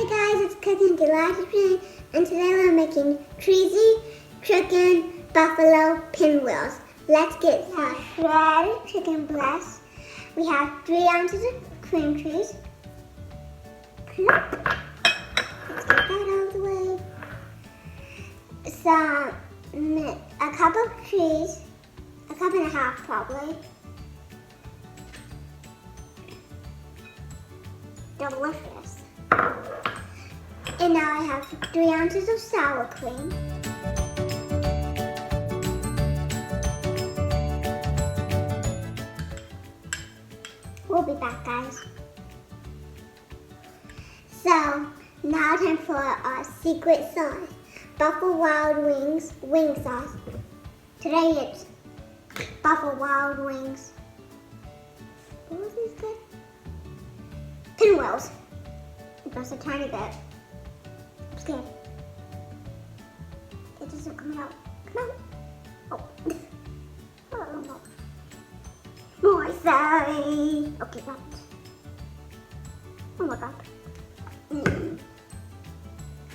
Hey guys, it's Cousin Gelatin, and today we're making cheesy chicken buffalo pinwheels. Let's get shredded chicken breast. We have 3 ounces of cream cheese. Let's get that out of the way. A cup of cheese, a cup and a half probably. Delicious. And now I have 3 ounces of sour cream. We'll be back, guys. So, now time for our secret sauce. Buffalo Wild Wings wing sauce. Today it's Buffalo Wild Wings. What was this good? Pinwheels. Just a tiny bit. I'm scared. It doesn't come out. Come out. Oh. Oh. More, sorry. Okay, got it. Oh my god.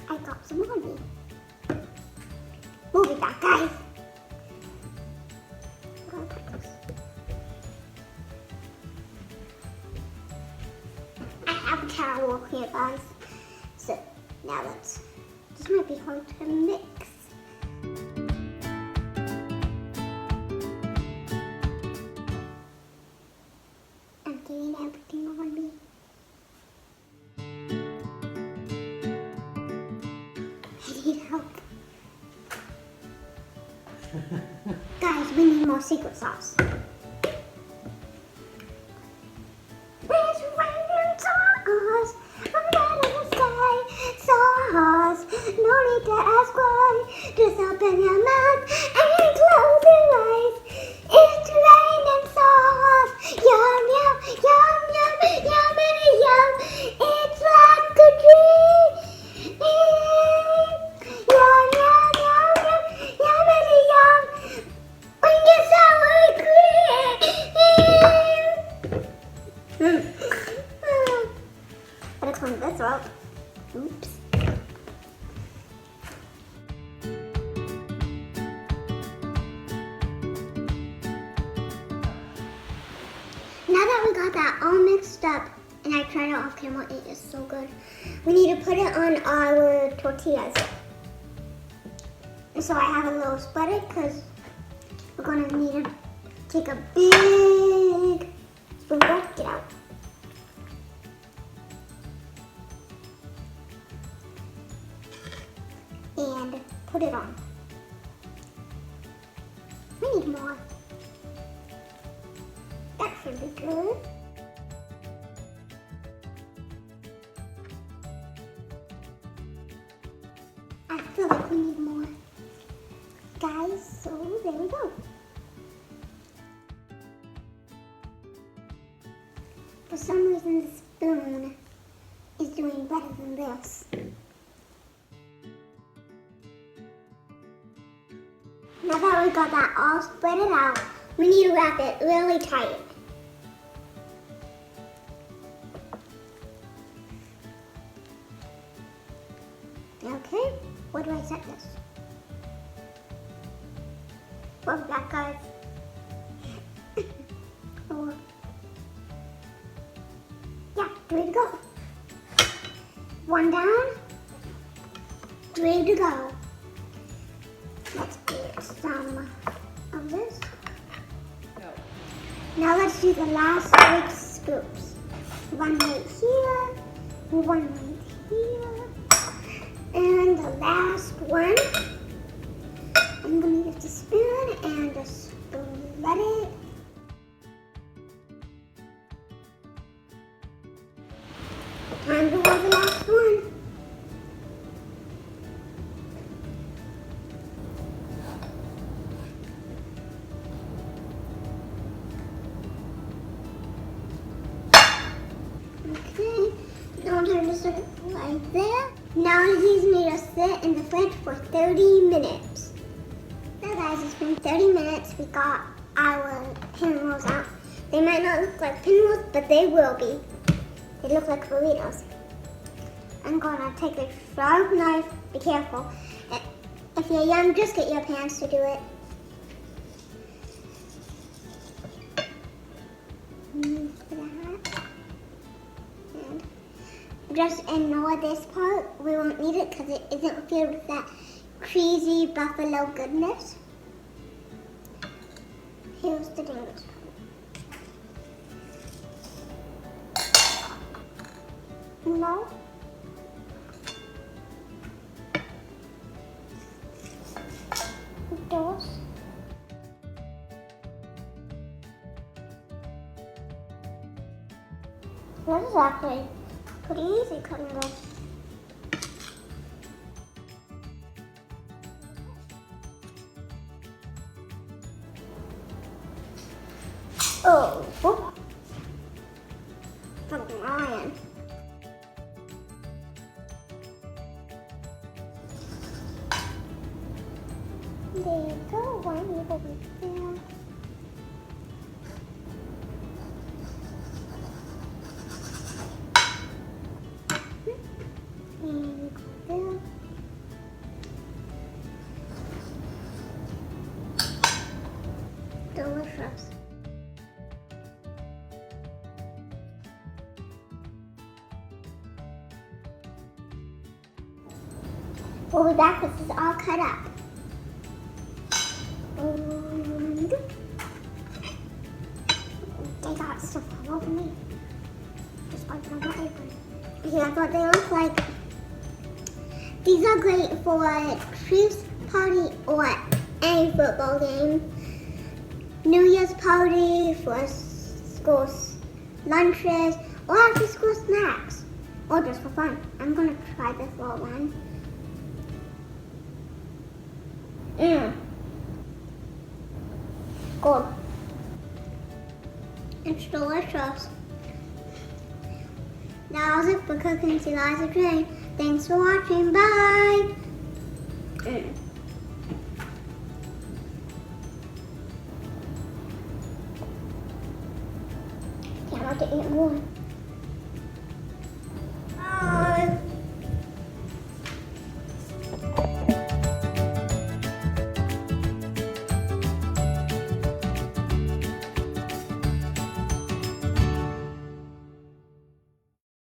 I got some honey. We'll be back, guys. I have a towel here, guys. So now this might be hard to mix. I'm getting everything on me. I need help. Guys, we need more secret sauce. Where's random sauce? I'm ready to say sauce. No need to ask why. Just open your mouth and close your eyes. It's random sauce. Yum, yum, yum, yum, yummity, yum. It's like a dream. Yum, yum, yum, yum, yummity, yum. When you're sour cream. Better clean this up. Oops. Now that we got that all mixed up, and I tried it off camera, it is so good. We need to put it on our tortillas. And so I have a little spreader because we're going to need to take a big spoon. Get out. And put it on. We need more. That should be good. I feel like we need more. Guys, so there we go. For some reason, the spoon is doing better than this. Now that we got that all spread it out, we need to wrap it really tight. Okay, where do I set this? We're back, guys. Oh. Yeah, 3 to go. 1 down, 3 to go. Let's get some of this. Now let's do the last 6 scoops. 1 right here, 1 right here, and the last one. I'm going to use the spoon and just spread it. Time to roll the last one. Okay, now turn this right there. Now these need to sit in the fridge for 30 minutes. Now guys, it's been 30 minutes. We got our pinwheels out. They might not look like pinwheels, but they will be. They look like burritos. I'm gonna take a sharp knife. Be careful. If you're young, just get your parents to do it. And just ignore this part. We won't need it because it isn't filled with that crazy buffalo goodness. Here's the dangerous part. No. Dos. This is actually pretty easy cutting this. Oh, fucking iron. There you go, one over there. And go there. Delicious. We'll be back when this is all cut up. And they got stuff all over me. Just like on my apron. Okay, that's what they look like. These are great for a Chiefs party or any football game. New Year's party, for school lunches, or after school snacks. Or just for fun. I'm gonna try this little one. Good. It's delicious. That was it for Cooking with Eliza Jane. Thanks for watching. Bye. Can't wait to eat more.